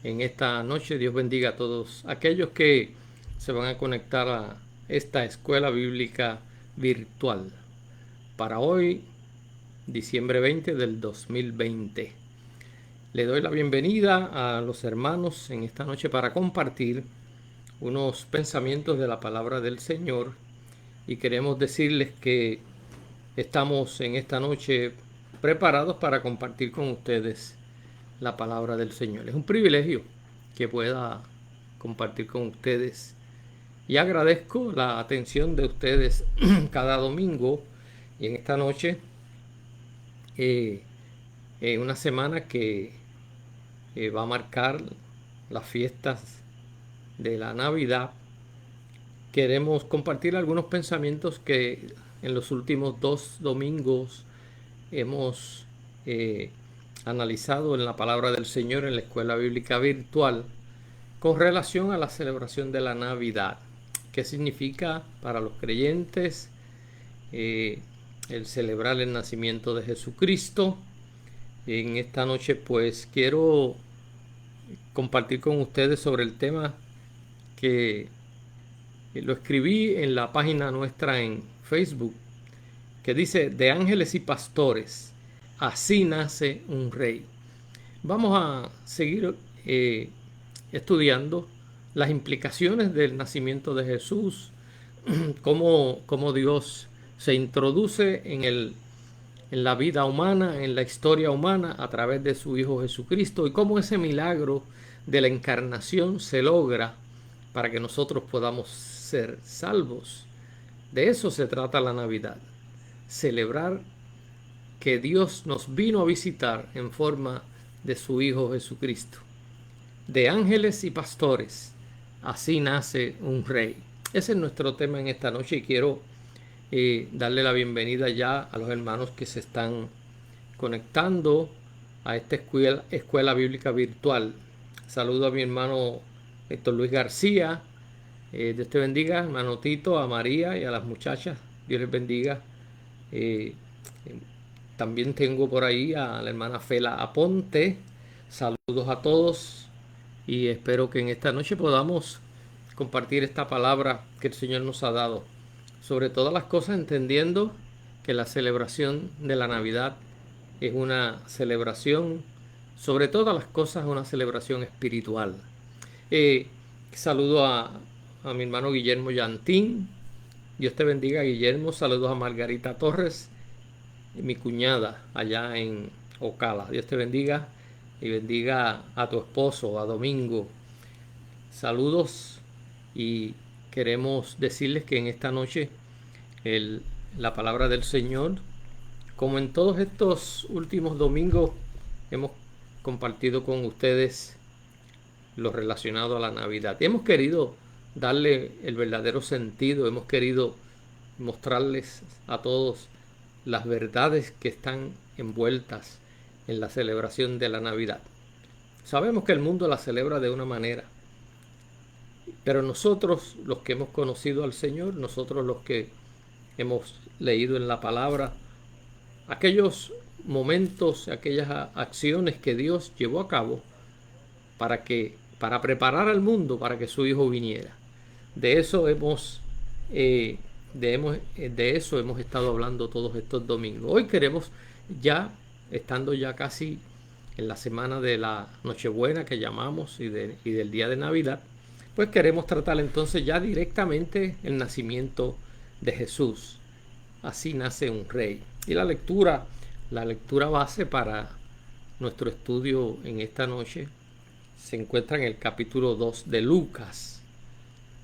en esta noche. Dios bendiga a todos aquellos que se van a conectar a esta escuela bíblica virtual para hoy, diciembre 20 del 2020. Le doy la bienvenida a los hermanos en esta noche para compartir unos pensamientos de la palabra del Señor, y queremos decirles que estamos en esta noche preparados para compartir con ustedes la palabra del Señor. Es un privilegio que pueda compartir con ustedes y agradezco la atención de ustedes cada domingo y en esta noche, una semana que va a marcar las fiestas de la Navidad. Queremos compartir algunos pensamientos que en los últimos 2 domingos hemos analizado en la palabra del Señor en la escuela bíblica virtual con relación a la celebración de la Navidad. ¿Qué significa para los creyentes el celebrar el nacimiento de Jesucristo? En esta noche pues quiero compartir con ustedes sobre el tema que lo escribí en la página nuestra en Facebook, que dice: de ángeles y pastores, así nace un rey. Vamos a seguir estudiando las implicaciones del nacimiento de Jesús, cómo Dios se introduce en la vida humana, en la historia humana, a través de su Hijo Jesucristo, y cómo ese milagro de la encarnación se logra para que nosotros podamos ser salvos. De eso se trata la Navidad: celebrar que Dios nos vino a visitar en forma de su Hijo Jesucristo. De ángeles y pastores, así nace un rey. Ese es nuestro tema en esta noche, y quiero darle la bienvenida ya a los hermanos que se están conectando a esta escuela bíblica virtual. Saludo a mi hermano Héctor Luis García. Dios te bendiga, hermano Tito, a María y a las muchachas. Dios les bendiga. También tengo por ahí a la hermana Fela Aponte. Saludos a todos y espero que en esta noche podamos compartir esta palabra que el Señor nos ha dado. Sobre todas las cosas, entendiendo que la celebración de la Navidad es una celebración, sobre todas las cosas, una celebración espiritual. Saludo a mi hermano Guillermo Yantín. Dios te bendiga, Guillermo. Saludos a Margarita Torres, mi cuñada allá en Ocala. Dios te bendiga y bendiga a tu esposo, a Domingo. Saludos, y queremos decirles que en esta noche la palabra del Señor, como en todos estos últimos domingos, hemos compartido con ustedes lo relacionado a la Navidad. Y hemos querido darle el verdadero sentido, hemos querido mostrarles a todos las verdades que están envueltas en la celebración de la Navidad. Sabemos que el mundo la celebra de una manera, pero nosotros, los que hemos conocido al Señor, nosotros los que hemos leído en la palabra aquellos momentos, aquellas acciones que Dios llevó a cabo para preparar al mundo para que su Hijo viniera. De eso hemos estado hablando todos estos domingos. Hoy queremos, ya estando ya casi en la semana de la Nochebuena que llamamos y del día de Navidad, pues queremos tratar entonces ya directamente el nacimiento de Jesús. Así nace un rey. Y la lectura base para nuestro estudio en esta noche se encuentra en el capítulo 2 de Lucas.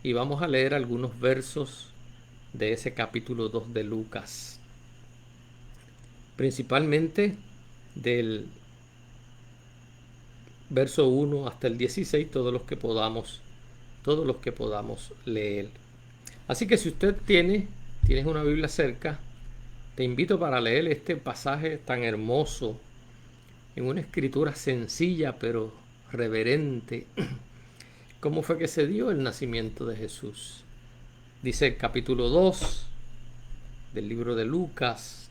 Y vamos a leer algunos versos de ese capítulo 2 de Lucas. Principalmente del verso 1 hasta el 16, todos los que podamos leer. Así que si usted tienes una Biblia cerca, te invito para leer este pasaje tan hermoso en una escritura sencilla pero reverente. ¿Cómo fue que se dio el nacimiento de Jesús? Dice el capítulo 2 del libro de Lucas,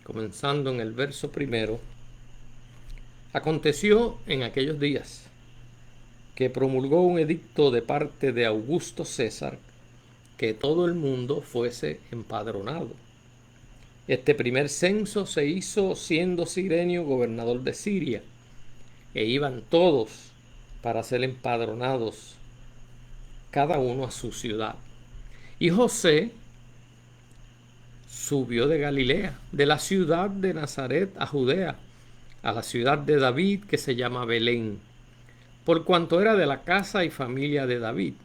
comenzando en el verso primero. Aconteció en aquellos días que promulgó un edicto de parte de Augusto César que todo el mundo fuese empadronado. Este primer censo se hizo siendo Cirenio gobernador de Siria, e iban todos para ser empadronados, cada uno a su ciudad. Y José subió de Galilea, de la ciudad de Nazaret a Judea, a la ciudad de David que se llama Belén, por cuanto era de la casa y familia de David,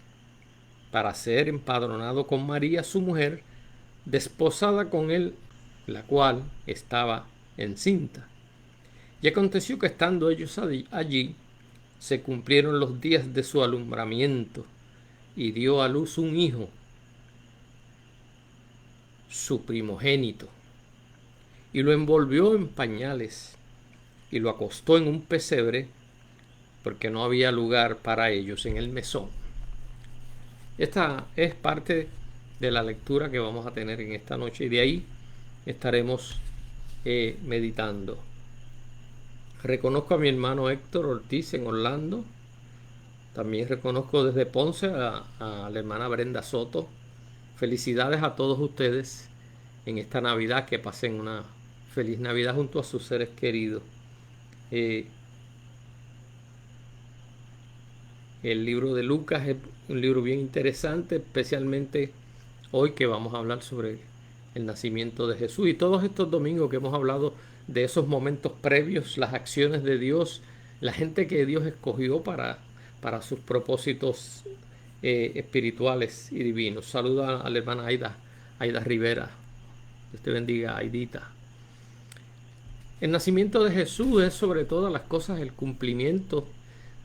para ser empadronado con María su mujer, desposada con él, la cual estaba encinta. Y aconteció que estando ellos allí, se cumplieron los días de su alumbramiento, y dio a luz un hijo, su primogénito, y lo envolvió en pañales, y lo acostó en un pesebre, porque no había lugar para ellos en el mesón. Esta es parte de la lectura que vamos a tener en esta noche, y de ahí estaremos meditando. Reconozco a mi hermano Héctor Ortiz en Orlando. También reconozco desde Ponce a la hermana Brenda Soto. Felicidades a todos ustedes en esta Navidad, que pasen una feliz Navidad junto a sus seres queridos. El libro de Lucas es un libro bien interesante, especialmente hoy que vamos a hablar sobre el nacimiento de Jesús, y todos estos domingos que hemos hablado de esos momentos previos, las acciones de Dios, la gente que Dios escogió para sus propósitos espirituales y divinos. Saluda a la hermana Aida Rivera. Dios te bendiga, Aidita. El nacimiento de Jesús es sobre todas las cosas el cumplimiento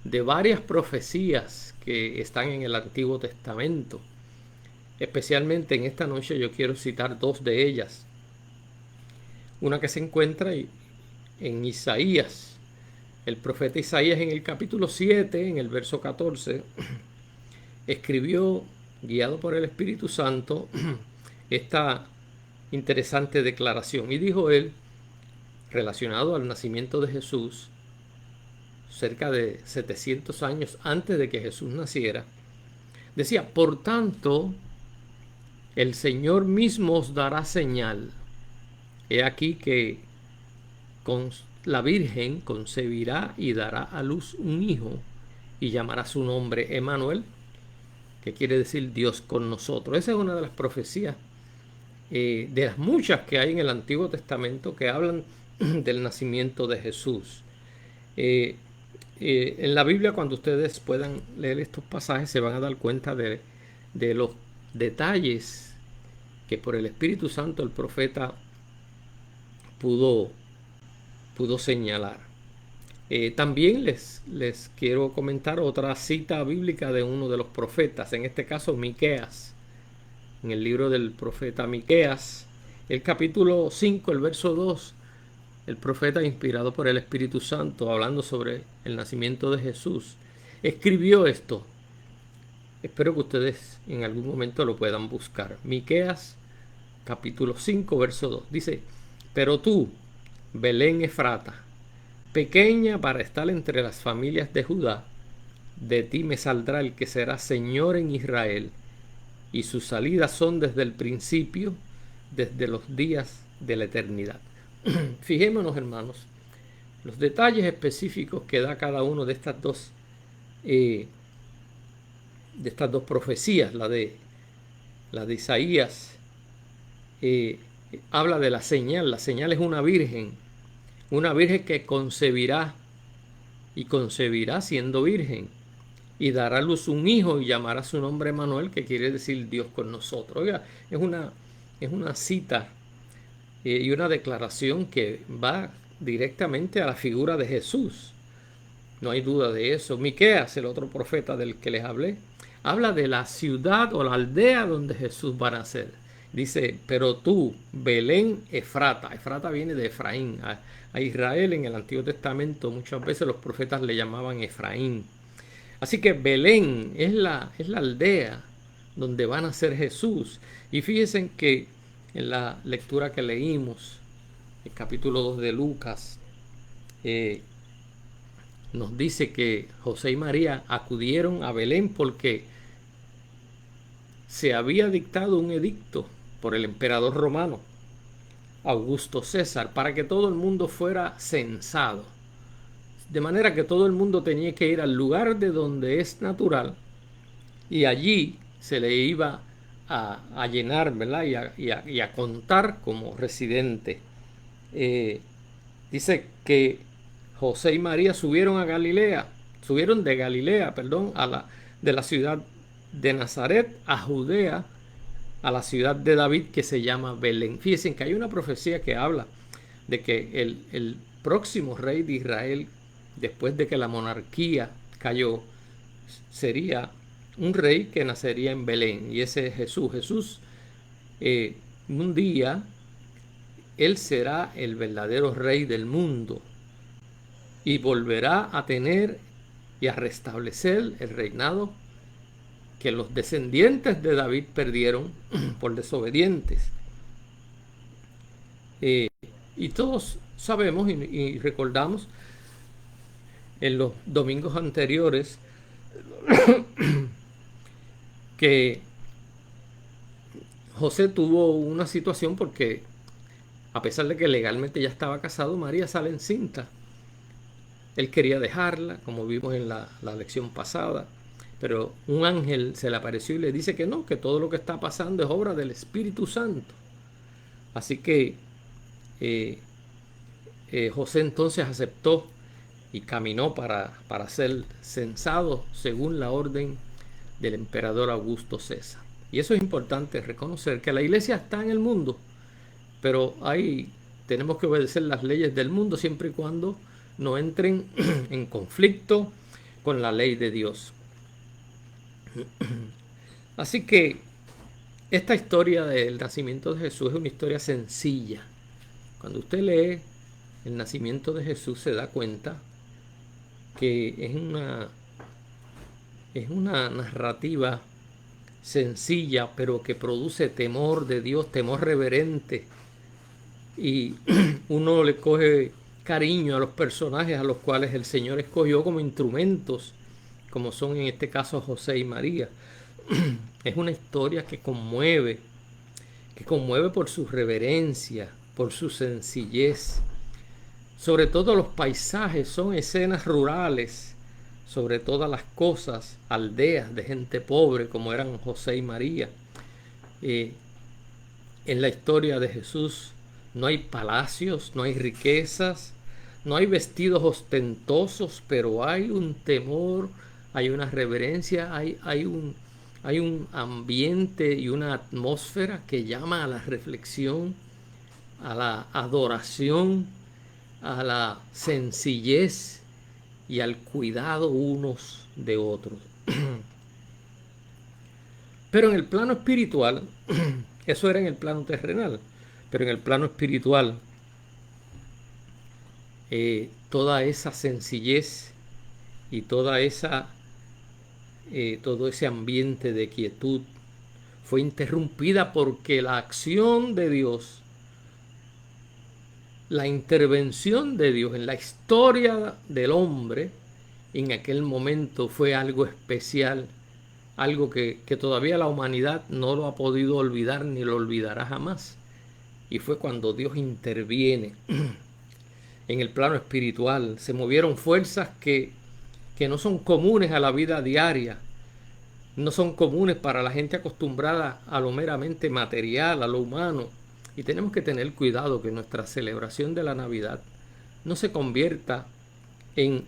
de varias profecías que están en el Antiguo Testamento. Especialmente en esta noche yo quiero citar dos de ellas. Una que se encuentra en Isaías. El profeta Isaías, en el capítulo 7, en el verso 14, escribió, guiado por el Espíritu Santo, esta interesante declaración. Y dijo él, relacionado al nacimiento de Jesús, cerca de 700 años antes de que Jesús naciera, decía: por tanto, el Señor mismo os dará señal. He aquí que la Virgen concebirá y dará a luz un hijo, y llamará su nombre Emmanuel, que quiere decir Dios con nosotros. Esa es una de las profecías, de las muchas que hay en el Antiguo Testamento, que hablan del nacimiento de Jesús. En la Biblia, cuando ustedes puedan leer estos pasajes, se van a dar cuenta de los detalles que por el Espíritu Santo el profeta pudo señalar. También les quiero comentar otra cita bíblica de uno de los profetas, en este caso Miqueas. En el libro del profeta Miqueas, el capítulo 5, el verso 2, el profeta, inspirado por el Espíritu Santo, hablando sobre el nacimiento de Jesús, escribió esto. Espero que ustedes en algún momento lo puedan buscar. Miqueas, capítulo 5, verso 2. Dice: pero tú, Belén Efrata, pequeña para estar entre las familias de Judá, de ti me saldrá el que será Señor en Israel, y sus salidas son desde el principio, desde los días de la eternidad. Fijémonos, hermanos, los detalles específicos que da cada uno de estas dos profecías. La de Isaías habla de la señal. La señal es una virgen que concebirá, y concebirá siendo virgen, y dará a luz un hijo, y llamará su nombre Emmanuel, que quiere decir Dios con nosotros. Oiga, es una cita y una declaración que va directamente a la figura de Jesús. No hay duda de eso. Miqueas, el otro profeta del que les hablé, habla de la ciudad o la aldea donde Jesús va a nacer. Dice: pero tú, Belén Efrata. Efrata viene de Efraín. A Israel en el Antiguo Testamento muchas veces los profetas le llamaban Efraín. Así que Belén es la aldea donde va a nacer Jesús. Y fíjense que en la lectura que leímos, el capítulo 2 de Lucas, nos dice que José y María acudieron a Belén porque se había dictado un edicto por el emperador romano, Augusto César, para que todo el mundo fuera censado. De manera que todo el mundo tenía que ir al lugar de donde es natural y allí se le iba a llenar, ¿verdad? Y a contar como residente. Dice que José y María subieron de Galilea, perdón, de la ciudad de Nazaret a Judea, a la ciudad de David que se llama Belén. Fíjense que hay una profecía que habla de que el próximo rey de Israel, después de que la monarquía cayó, sería un rey que nacería en Belén, y ese es Jesús. Jesús, un día, él será el verdadero rey del mundo y volverá a tener y a restablecer el reinado que los descendientes de David perdieron por desobedientes. Y todos sabemos y recordamos en los domingos anteriores que José tuvo una situación porque, a pesar de que legalmente ya estaba casado, María sale encinta. Él quería dejarla, como vimos en la lección pasada, pero un ángel se le apareció y le dice que no, que todo lo que está pasando es obra del Espíritu Santo. Así que José entonces aceptó y caminó para ser censado según la orden del emperador Augusto César. Y eso es importante reconocer, que la iglesia está en el mundo, pero tenemos que obedecer las leyes del mundo siempre y cuando no entren en conflicto con la ley de Dios. Así que esta historia del nacimiento de Jesús es una historia sencilla. Cuando usted lee el nacimiento de Jesús se da cuenta que es una narrativa sencilla, pero que produce temor de Dios, temor reverente. Y uno le coge cariño a los personajes a los cuales el Señor escogió como instrumentos, como son en este caso José y María. Es una historia que conmueve por su reverencia, por su sencillez. Sobre todo los paisajes son escenas rurales, sobre todas las cosas, aldeas de gente pobre como eran José y María. En la historia de Jesús no hay palacios, no hay riquezas, no hay vestidos ostentosos, pero hay un temor, hay una reverencia, hay un ambiente y una atmósfera que llama a la reflexión, a la adoración, a la sencillez y al cuidado unos de otros. Pero en el plano espiritual, eso era en el plano terrenal, pero en el plano espiritual, toda esa sencillez y todo ese ambiente de quietud fue interrumpida porque la acción de Dios, la intervención de Dios en la historia del hombre en aquel momento fue algo especial, algo que todavía la humanidad no lo ha podido olvidar ni lo olvidará jamás. Y fue cuando Dios interviene en el plano espiritual. Se movieron fuerzas que no son comunes a la vida diaria, no son comunes para la gente acostumbrada a lo meramente material, a lo humano. Y tenemos que tener cuidado que nuestra celebración de la Navidad no se convierta en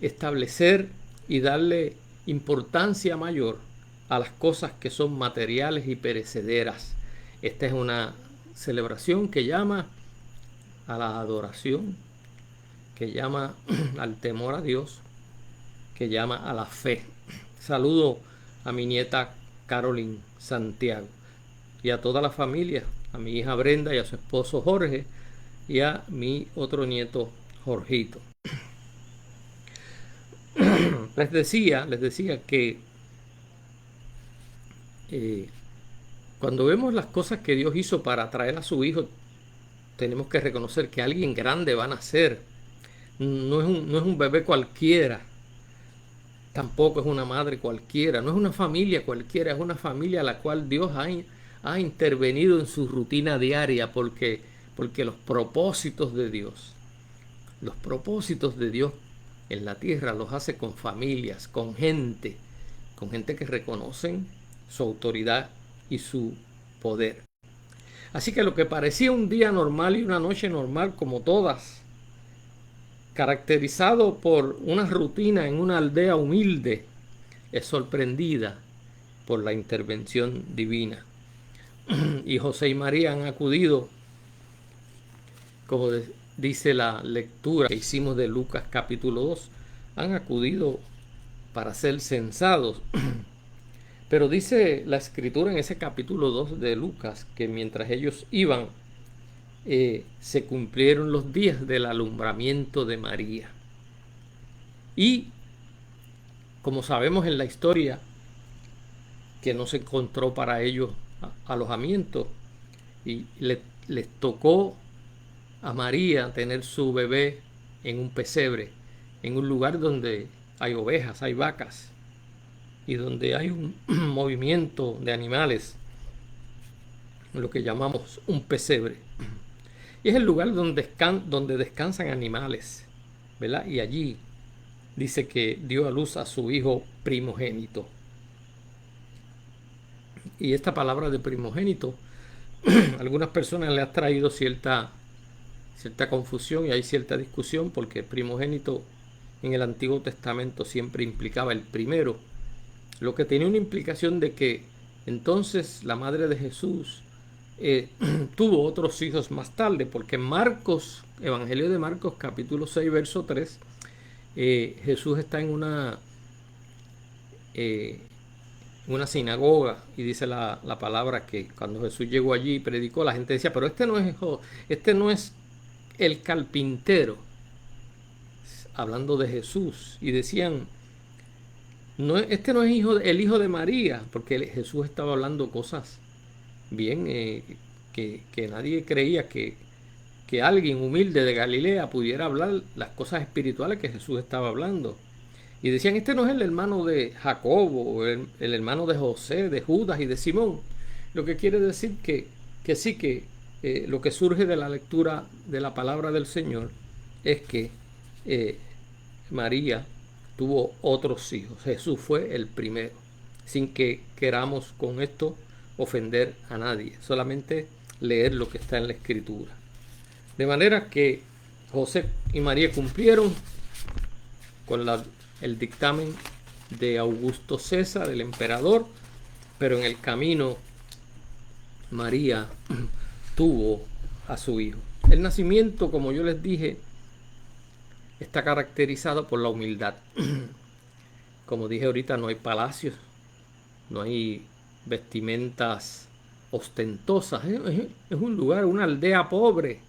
establecer y darle importancia mayor a las cosas que son materiales y perecederas. Esta es una celebración que llama a la adoración, que llama al temor a Dios, que llama a la fe. Saludo a mi nieta Caroline Santiago y a toda la familia, a mi hija Brenda y a su esposo Jorge y a mi otro nieto Jorgito. Les decía que cuando vemos las cosas que Dios hizo para traer a su hijo, tenemos que reconocer que alguien grande va a nacer no es un bebé cualquiera, tampoco es una madre cualquiera, no es una familia cualquiera, es una familia a la cual Dios ha intervenido en su rutina diaria porque los propósitos de Dios en la tierra los hace con familias, con gente que reconocen su autoridad y su poder. Así que lo que parecía un día normal y una noche normal como todas, caracterizado por una rutina en una aldea humilde, es sorprendida por la intervención divina. Y José y María han acudido, como dice la lectura que hicimos de Lucas capítulo 2, han acudido para ser censados. Pero dice la escritura en ese capítulo 2 de Lucas que mientras ellos iban, se cumplieron los días del alumbramiento de María. Y como sabemos en la historia, que no se encontró para ellos alojamiento y les tocó a María tener su bebé en un pesebre, en un lugar donde hay ovejas, hay vacas y donde hay un movimiento de animales, lo que llamamos un pesebre. Y es el lugar donde descansan animales, ¿verdad? Y allí dice que dio a luz a su hijo primogénito. Y esta palabra de primogénito, a algunas personas le ha traído cierta confusión y hay cierta discusión porque primogénito en el Antiguo Testamento siempre implicaba el primero, lo que tenía una implicación de que entonces la madre de Jesús tuvo otros hijos más tarde, porque en Marcos, Evangelio de Marcos capítulo 6 verso 3, Jesús está en una sinagoga y dice la palabra que cuando Jesús llegó allí y predicó, la gente decía, pero este no es el carpintero, hablando de Jesús, y decían, no, este no es el hijo de María, porque Jesús estaba hablando cosas bien que nadie creía que alguien humilde de Galilea pudiera hablar las cosas espirituales que Jesús estaba hablando. Y decían, este no es el hermano de Jacobo, o el hermano de José, de Judas y de Simón. Lo que quiere decir que sí, que lo que surge de la lectura de la palabra del Señor es que María tuvo otros hijos. Jesús fue el primero, sin que queramos con esto ofender a nadie, solamente leer lo que está en la escritura. De manera que José y María cumplieron con el dictamen de Augusto César, el emperador, pero en el camino María tuvo a su hijo. El nacimiento, como yo les dije, está caracterizado por la humildad. Como dije ahorita, no hay palacios, no hay vestimentas ostentosas. Es un lugar, una aldea pobre,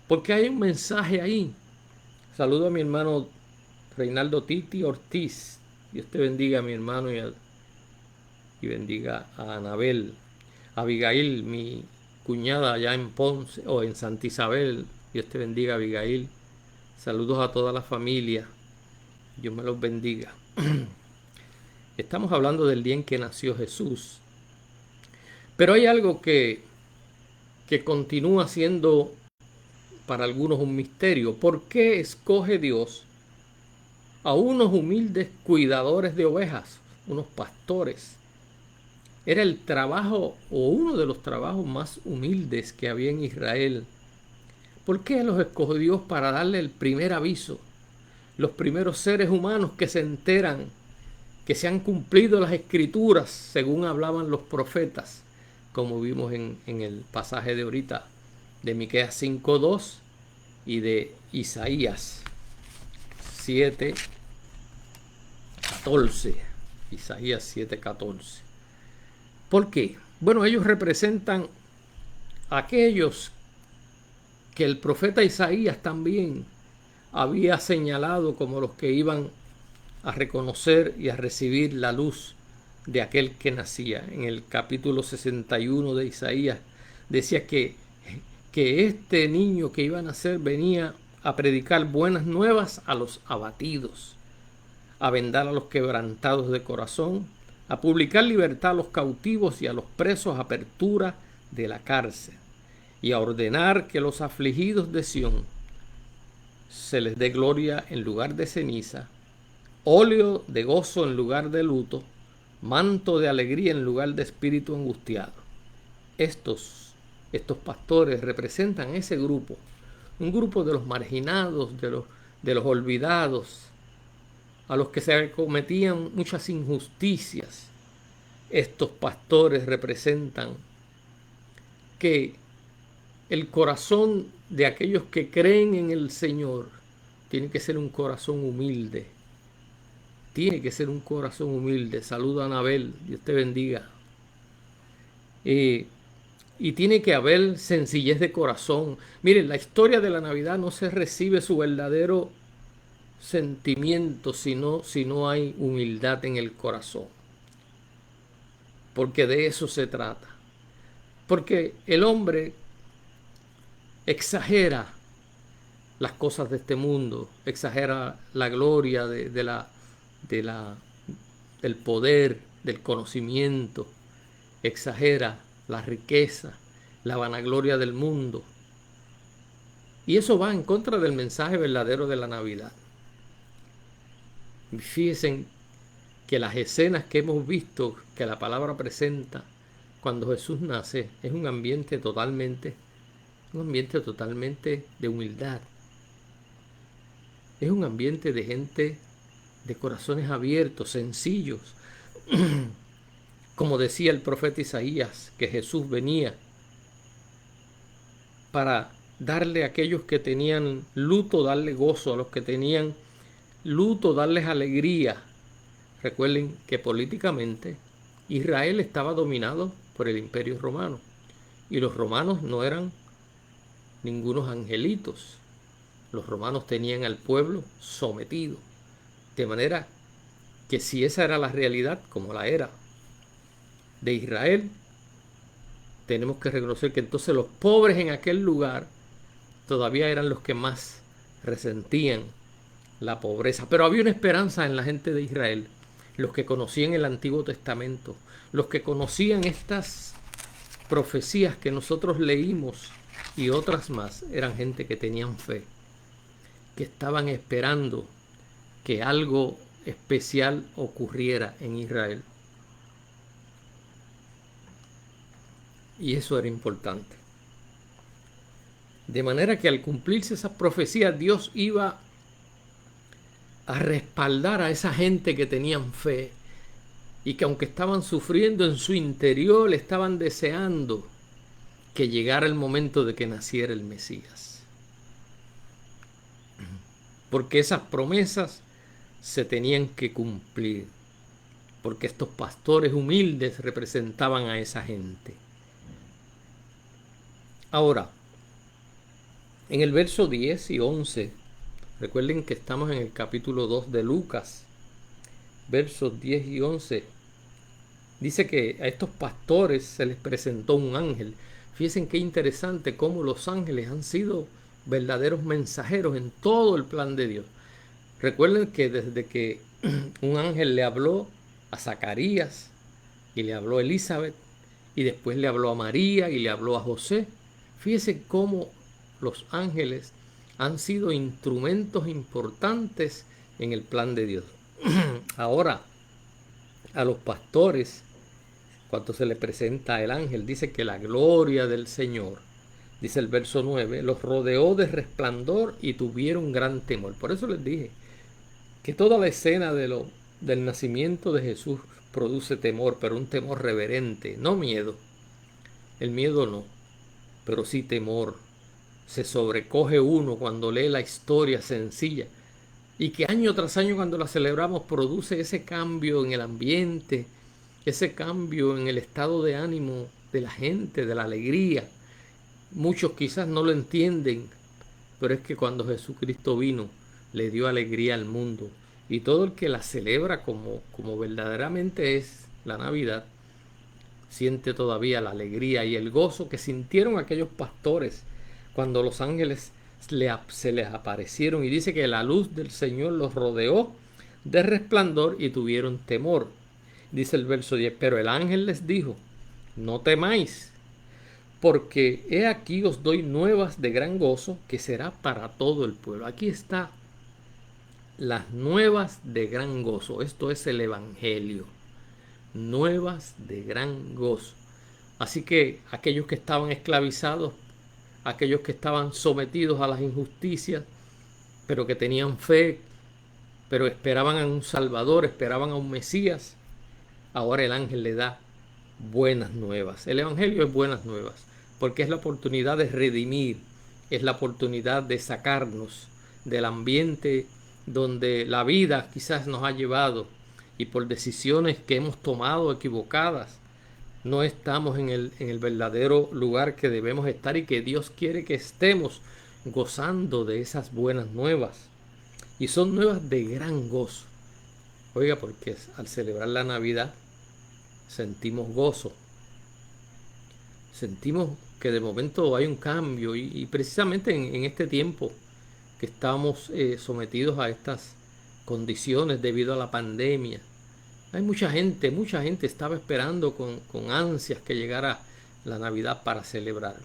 porque hay un mensaje ahí. Saludo a mi hermano Reinaldo Titi Ortiz. Dios te bendiga, a mi hermano, y bendiga a Anabel. Abigail, mi cuñada allá en Ponce o en Santa Isabel. Dios te bendiga, Abigail. Saludos a toda la familia. Dios me los bendiga. Estamos hablando del día en que nació Jesús. Pero hay algo que continúa siendo para algunos un misterio. ¿Por qué escoge Dios a unos humildes cuidadores de ovejas, unos pastores? Era el trabajo o uno de los trabajos más humildes que había en Israel. ¿Por qué los escogió Dios para darle el primer aviso? Los primeros seres humanos que se enteran que se han cumplido las escrituras según hablaban los profetas, como vimos en el pasaje de ahorita de Miqueas 5:2 y de Isaías 7:14. Isaías 7:14. ¿Por qué? Bueno, ellos representan a aquellos que el profeta Isaías también había señalado como los que iban a reconocer y a recibir la luz de aquel que nacía. En el capítulo 61 de Isaías decía que este niño que iba a nacer venía a predicar buenas nuevas a los abatidos, a vendar a los quebrantados de corazón, a publicar libertad a los cautivos y a los presos, apertura de la cárcel, y a ordenar que los afligidos de Sión se les dé gloria en lugar de ceniza, óleo de gozo en lugar de luto, manto de alegría en lugar de espíritu angustiado. Estos pastores representan ese grupo, un grupo de los marginados, de los olvidados, a los que se cometían muchas injusticias. Estos pastores representan que el corazón de aquellos que creen en el Señor tiene que ser un corazón humilde. Tiene que ser un corazón humilde. Saluda a Anabel, Dios te bendiga. Y tiene que haber sencillez de corazón. Miren, la historia de la Navidad no se recibe su verdadero sentimiento si no hay humildad en el corazón. Porque de eso se trata. Porque el hombre exagera las cosas de este mundo, exagera la gloria del poder, del conocimiento, exagera la riqueza, la vanagloria del mundo. Y eso va en contra del mensaje verdadero de la Navidad. Fíjense que las escenas que hemos visto, que la palabra presenta cuando Jesús nace, es un ambiente totalmente de humildad. Es un ambiente de gente de corazones abiertos, sencillos. Como decía el profeta Isaías, que Jesús venía para darle a aquellos que tenían luto, darle gozo, a los que tenían luto, darles alegría. Recuerden que políticamente Israel estaba dominado por el Imperio Romano y los romanos no eran ningunos angelitos. Los romanos tenían al pueblo sometido, de manera que si esa era la realidad, como la era de Israel, tenemos que reconocer que entonces los pobres en aquel lugar todavía eran los que más resentían la pobreza. Pero había una esperanza en la gente de Israel, los que conocían el Antiguo Testamento, los que conocían estas profecías que nosotros leímos y otras más, eran gente que tenían fe, que estaban esperando que algo especial ocurriera en Israel. Y eso era importante. De manera que al cumplirse esas profecías, Dios iba a respaldar a esa gente que tenían fe y que aunque estaban sufriendo en su interior, estaban deseando que llegara el momento de que naciera el Mesías. Porque esas promesas se tenían que cumplir, porque estos pastores humildes representaban a esa gente. Ahora, en el verso 10 y 11, recuerden que estamos en el capítulo 2 de Lucas, versos 10 y 11, dice que a estos pastores se les presentó un ángel. Fíjense qué interesante cómo los ángeles han sido verdaderos mensajeros en todo el plan de Dios. Recuerden que desde que un ángel le habló a Zacarías y le habló a Elizabeth y después le habló a María y le habló a José, fíjense cómo los ángeles han sido instrumentos importantes en el plan de Dios. Ahora, a los pastores, cuando se les presenta el ángel, dice que la gloria del Señor, dice el verso 9, los rodeó de resplandor y tuvieron gran temor. Por eso les dije que toda la escena del nacimiento de Jesús produce temor, pero un temor reverente, no miedo. El miedo no, pero sí temor. Se sobrecoge uno cuando lee la historia sencilla y que año tras año cuando la celebramos produce ese cambio en el ambiente, ese cambio en el estado de ánimo de la gente, de la alegría. Muchos quizás no lo entienden, pero es que cuando Jesucristo vino, le dio alegría al mundo. Y todo el que la celebra como verdaderamente es la Navidad, siente todavía la alegría y el gozo que sintieron aquellos pastores cuando los ángeles se les aparecieron y dice que la luz del Señor los rodeó de resplandor y tuvieron temor. Dice el verso 10, pero el ángel les dijo, no temáis, porque he aquí os doy nuevas de gran gozo que será para todo el pueblo. Aquí está las nuevas de gran gozo. Esto es el Evangelio. Nuevas de gran gozo. Así que aquellos que estaban esclavizados, aquellos que estaban sometidos a las injusticias, pero que tenían fe, pero esperaban a un Salvador, esperaban a un Mesías, ahora el ángel le da buenas nuevas. El Evangelio es buenas nuevas, porque es la oportunidad de redimir, es la oportunidad de sacarnos del ambiente donde la vida quizás nos ha llevado y por decisiones que hemos tomado equivocadas, no estamos en el verdadero lugar que debemos estar y que Dios quiere que estemos gozando de esas buenas nuevas. Y son nuevas de gran gozo. Oiga, porque al celebrar la Navidad sentimos gozo. Sentimos que de momento hay un cambio y precisamente en este tiempo que estamos sometidos a estas condiciones debido a la pandemia, hay mucha gente estaba esperando con ansias que llegara la Navidad para celebrar.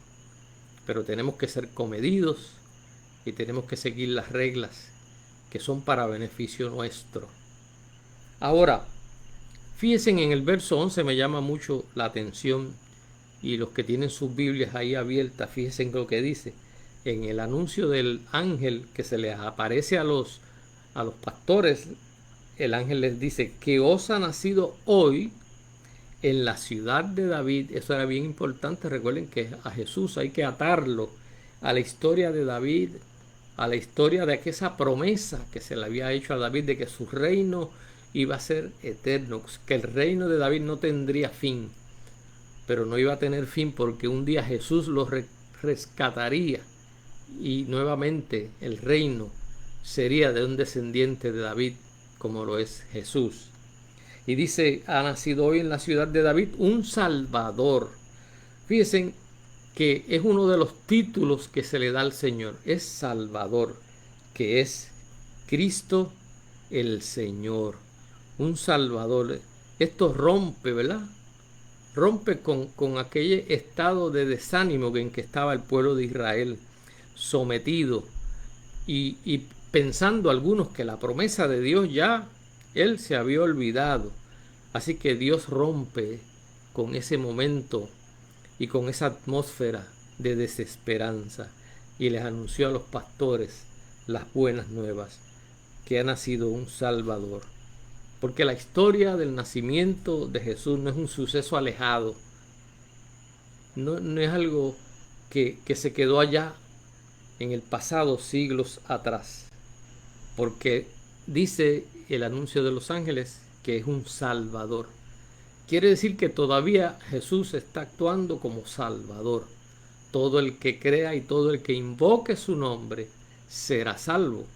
Pero tenemos que ser comedidos y tenemos que seguir las reglas que son para beneficio nuestro. Ahora, fíjense en el verso 11, me llama mucho la atención, y los que tienen sus Biblias ahí abiertas, fíjense en lo que dice. En el anuncio del ángel que se les aparece a los pastores, el ángel les dice que os ha nacido hoy en la ciudad de David. Eso era bien importante. Recuerden que a Jesús hay que atarlo a la historia de David, a la historia de esa promesa que se le había hecho a David de que su reino iba a ser eterno, que el reino de David no tendría fin, pero no iba a tener fin porque un día Jesús lo rescataría y nuevamente el reino sería de un descendiente de David, como lo es Jesús. Y dice, ha nacido hoy en la ciudad de David un Salvador. Fíjense que es uno de los títulos que se le da al Señor, es Salvador, que es Cristo el Señor, un Salvador. Esto rompe, ¿verdad? Rompe con aquel estado de desánimo en que estaba el pueblo de Israel, sometido y pensando algunos que la promesa de Dios ya él se había olvidado. Así que Dios rompe con ese momento y con esa atmósfera de desesperanza y les anunció a los pastores las buenas nuevas, que ha nacido un Salvador. Porque la historia del nacimiento de Jesús no es un suceso alejado, no es algo que se quedó allá en el pasado, siglos atrás, porque dice el anuncio de los ángeles que es un Salvador. Quiere decir que todavía Jesús está actuando como Salvador. Todo el que crea y todo el que invoque su nombre será salvo.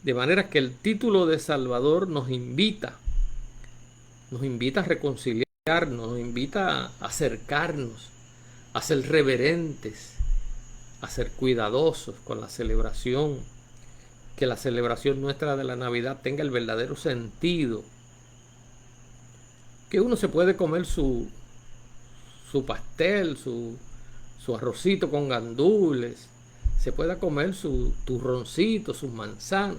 De manera que el título de Salvador nos invita a reconciliarnos, nos invita a acercarnos, a ser reverentes, a ser cuidadosos con la celebración, que la celebración nuestra de la Navidad tenga el verdadero sentido, que uno se puede comer su pastel, su arrocito con gandules, se pueda comer su turroncito, sus manzanas,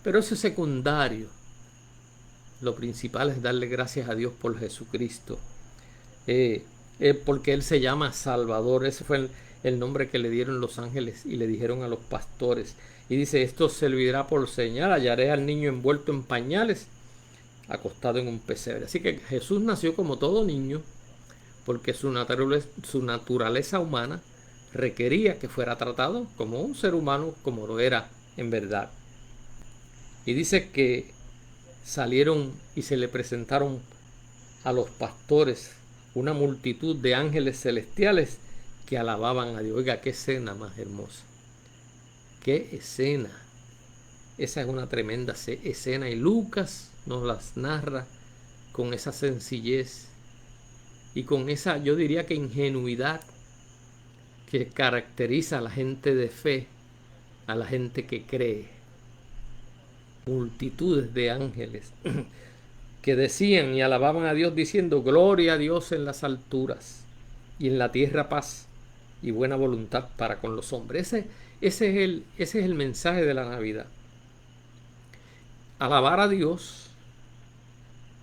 pero eso es secundario. Lo principal es darle gracias a Dios por Jesucristo, porque Él se llama Salvador. Ese fue el nombre que le dieron los ángeles y le dijeron a los pastores. Y dice, esto servirá por señal, hallaré al niño envuelto en pañales, acostado en un pesebre. Así que Jesús nació como todo niño, porque su naturaleza humana requería que fuera tratado como un ser humano, como lo era en verdad. Y dice que salieron y se le presentaron a los pastores una multitud de ángeles celestiales que alababan a Dios. Oiga, qué escena más hermosa. Qué escena. Esa es una tremenda escena y Lucas nos las narra con esa sencillez y con esa, yo diría que ingenuidad que caracteriza a la gente de fe a la gente que cree. Multitudes de ángeles que decían y alababan a Dios diciendo: gloria a Dios en las alturas y en la tierra paz y buena voluntad para con los hombres. Ese es el mensaje de la Navidad. Alabar a Dios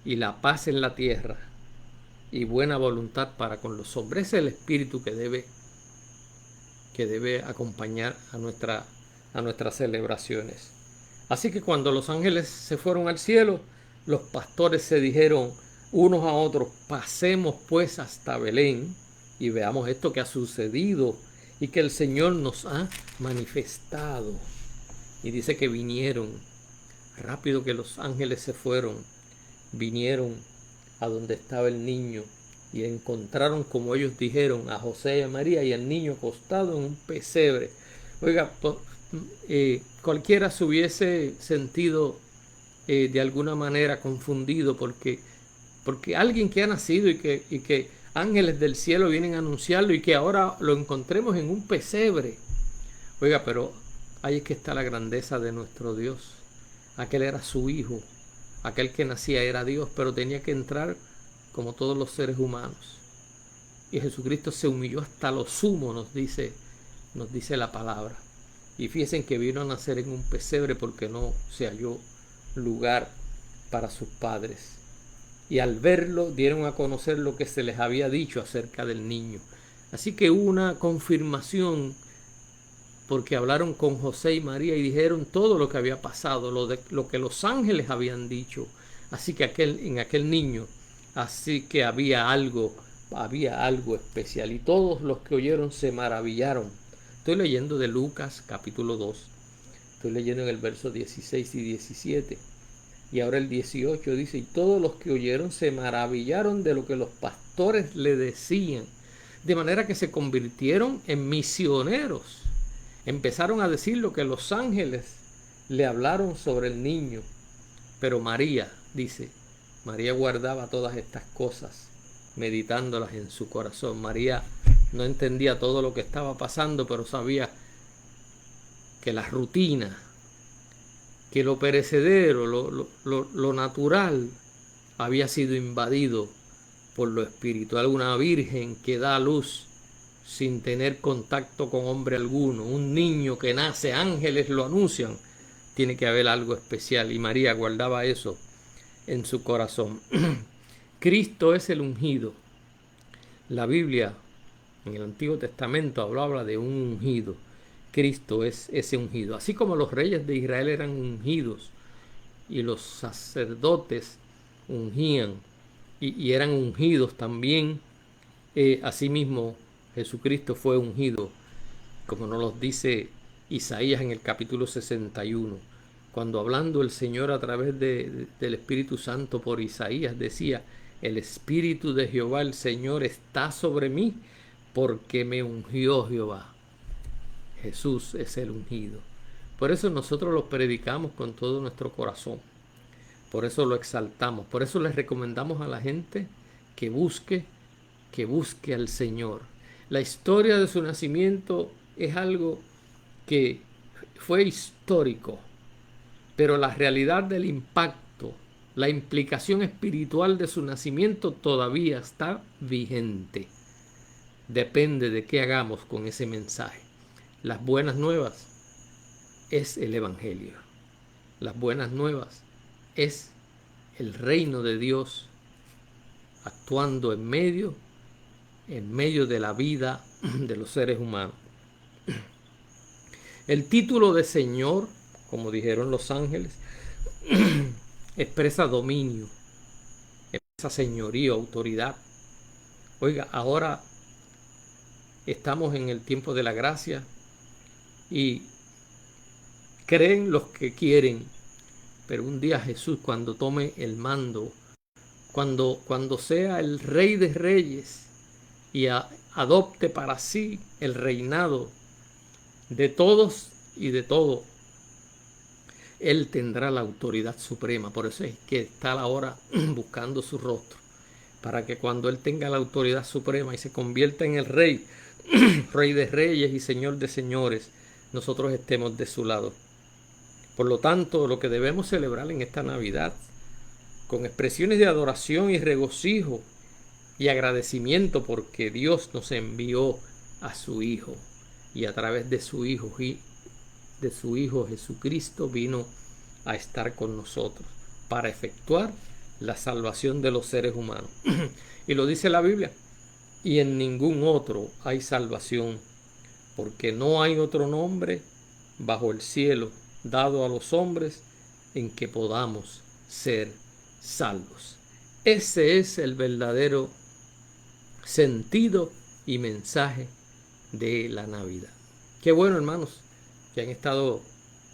y la paz en la tierra y buena voluntad para con los hombres. Ese es el espíritu que debe acompañar a nuestras celebraciones. Así que cuando los ángeles se fueron al cielo, los pastores se dijeron unos a otros: pasemos pues hasta Belén y veamos esto que ha sucedido y que el Señor nos ha manifestado. Y dice que vinieron, rápido que los ángeles se fueron, vinieron a donde estaba el niño y encontraron, como ellos dijeron, a José y a María y al niño acostado en un pesebre. Oiga, cualquiera se hubiese sentido de alguna manera confundido porque alguien que ha nacido y que ángeles del cielo vienen a anunciarlo y que ahora lo encontremos en un pesebre. Oiga, pero ahí es que está la grandeza de nuestro Dios. Aquel era su hijo, aquel que nacía era Dios, pero tenía que entrar como todos los seres humanos. Y Jesucristo se humilló hasta lo sumo, nos dice la palabra. Y fíjense que vino a nacer en un pesebre porque no se halló lugar para sus padres. Y al verlo dieron a conocer lo que se les había dicho acerca del niño. Así que hubo una confirmación, porque hablaron con José y María y dijeron todo lo que había pasado, lo que los ángeles habían dicho. Así que en aquel niño, así que había algo especial. Y todos los que oyeron se maravillaron. Estoy leyendo de Lucas capítulo 2. Estoy leyendo en el verso 16 y 17. Y ahora el 18 dice: y todos los que oyeron se maravillaron de lo que los pastores le decían. De manera que se convirtieron en misioneros. Empezaron a decir lo que los ángeles le hablaron sobre el niño. Pero María, dice, María guardaba todas estas cosas, meditándolas en su corazón. María no entendía todo lo que estaba pasando, pero sabía que la rutina, que lo perecedero, lo natural, había sido invadido por lo espiritual. Una virgen que da a luz sin tener contacto con hombre alguno, un niño que nace, ángeles lo anuncian, tiene que haber algo especial. Y María guardaba eso en su corazón. Cristo es el ungido. La Biblia en el Antiguo Testamento habla de un ungido. Cristo es ese ungido. Así como los reyes de Israel eran ungidos y los sacerdotes ungían y eran ungidos también, asimismo Jesucristo fue ungido, como nos lo dice Isaías en el capítulo 61, cuando hablando el Señor a través del Espíritu Santo por Isaías decía: el Espíritu de Jehová el Señor está sobre mí, porque me ungió Jehová. Jesús es el ungido. Por eso nosotros lo predicamos con todo nuestro corazón. Por eso lo exaltamos. Por eso les recomendamos a la gente que busque al Señor. La historia de su nacimiento es algo que fue histórico, pero la realidad del impacto, la implicación espiritual de su nacimiento todavía está vigente. Depende de qué hagamos con ese mensaje. Las buenas nuevas es el Evangelio. Las buenas nuevas es el reino de Dios actuando en medio de la vida de los seres humanos. El título de Señor, como dijeron los ángeles, expresa dominio, expresa señorío, autoridad. Oiga, ahora estamos en el tiempo de la gracia y creen los que quieren, pero un día Jesús, cuando tome el mando, cuando sea el Rey de Reyes y adopte para sí el reinado de todos y de todo, Él tendrá la autoridad suprema. Por eso es que está ahora buscando su rostro, para que cuando Él tenga la autoridad suprema y se convierta en el Rey, Rey de Reyes y Señor de Señores, nosotros estemos de su lado. Por lo tanto, lo que debemos celebrar en esta Navidad, con expresiones de adoración y regocijo y agradecimiento porque Dios nos envió a su Hijo, y a través de su Hijo Jesucristo vino a estar con nosotros para efectuar la salvación de los seres humanos. Y lo dice la Biblia: y en ningún otro hay salvación, porque no hay otro nombre bajo el cielo dado a los hombres en que podamos ser salvos. Ese es el verdadero sentido y mensaje de la Navidad. Qué bueno, hermanos, que han estado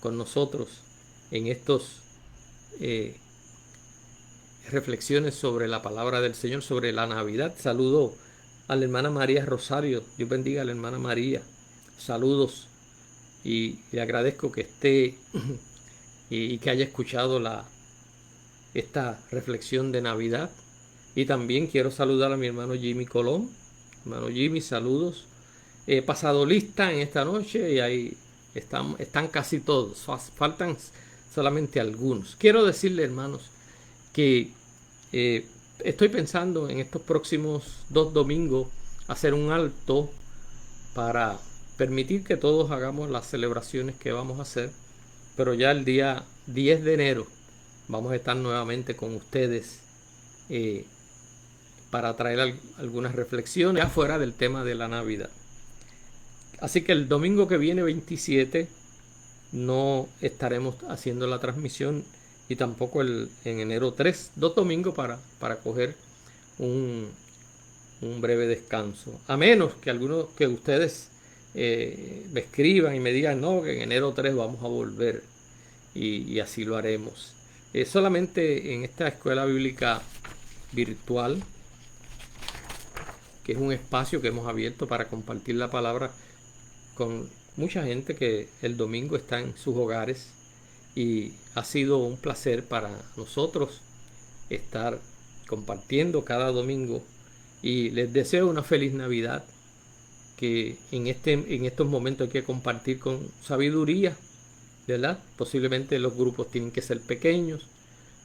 con nosotros en estos reflexiones sobre la palabra del Señor, sobre la Navidad. Saludo a la hermana María Rosario. Dios bendiga a la hermana María. Saludos, y le agradezco que esté y que haya escuchado esta reflexión de Navidad. Y también quiero saludar a mi hermano Jimmy Colón. Hermano Jimmy, saludos. He pasado lista en esta noche y ahí están casi todos. Faltan solamente algunos. Quiero decirle, hermanos, que estoy pensando en estos próximos 2 domingos hacer un alto para permitir que todos hagamos las celebraciones que vamos a hacer, pero ya el día 10 de enero vamos a estar nuevamente con ustedes para traer algunas reflexiones ya fuera del tema de la Navidad. Así que el domingo que viene, 27, no estaremos haciendo la transmisión, y tampoco en enero 3, 2 domingos para coger un breve descanso. A menos que algunos que ustedes me escriban y me digan, no, que en enero 3 vamos a volver, y así lo haremos. Solamente en esta escuela bíblica virtual, que es un espacio que hemos abierto para compartir la palabra con mucha gente que el domingo está en sus hogares, y ha sido un placer para nosotros estar compartiendo cada domingo, y les deseo una feliz Navidad, que en estos momentos hay que compartir con sabiduría, ¿verdad? Posiblemente los grupos tienen que ser pequeños,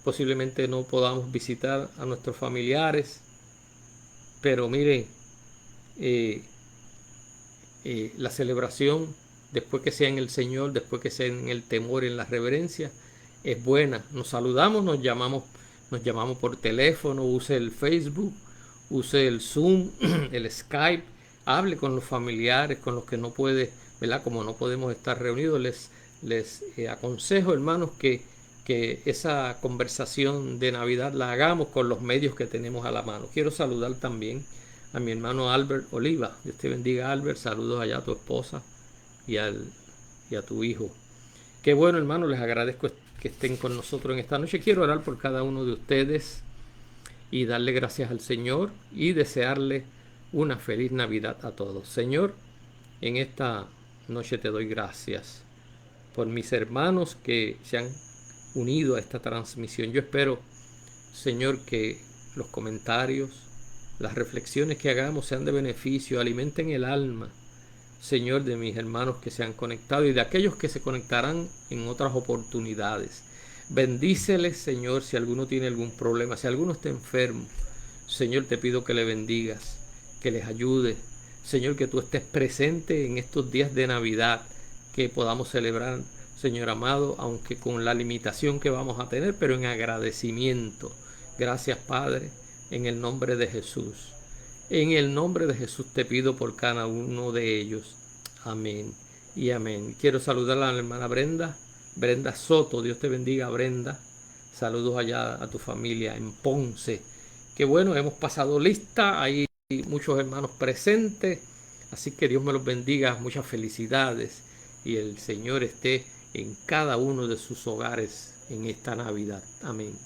posiblemente no podamos visitar a nuestros familiares, pero miren, la celebración, después que sea en el Señor, después que sea en el temor, en la reverencia, es buena. Nos saludamos, nos llamamos por teléfono, use el Facebook, use el Zoom, el Skype, hable con los familiares, con los que no puede, ¿verdad? Como no podemos estar reunidos, les aconsejo, hermanos, que esa conversación de Navidad la hagamos con los medios que tenemos a la mano. Quiero saludar también a mi hermano Albert Oliva. Dios te bendiga, Albert. Saludos allá a tu esposa y a tu hijo. Qué bueno, hermano, les agradezco que estén con nosotros en esta noche. Quiero orar por cada uno de ustedes y darle gracias al Señor y desearle una feliz Navidad a todos. Señor, en esta noche te doy gracias por mis hermanos que se han unido a esta transmisión. Yo espero, Señor, que los comentarios, las reflexiones que hagamos sean de beneficio, alimenten el alma, Señor, de mis hermanos que se han conectado y de aquellos que se conectarán en otras oportunidades. Bendíceles, Señor, si alguno tiene algún problema, si alguno está enfermo. Señor, te pido que le bendigas, que les ayude. Señor, que tú estés presente en estos días de Navidad, que podamos celebrar, Señor amado, aunque con la limitación que vamos a tener, pero en agradecimiento. Gracias, Padre, en el nombre de Jesús. En el nombre de Jesús te pido por cada uno de ellos. Amén y amén. Quiero saludar a la hermana Brenda Soto. Dios te bendiga, Brenda. Saludos allá a tu familia en Ponce. Qué bueno, hemos pasado lista. Hay muchos hermanos presentes. Así que Dios me los bendiga. Muchas felicidades. Y el Señor esté en cada uno de sus hogares en esta Navidad. Amén.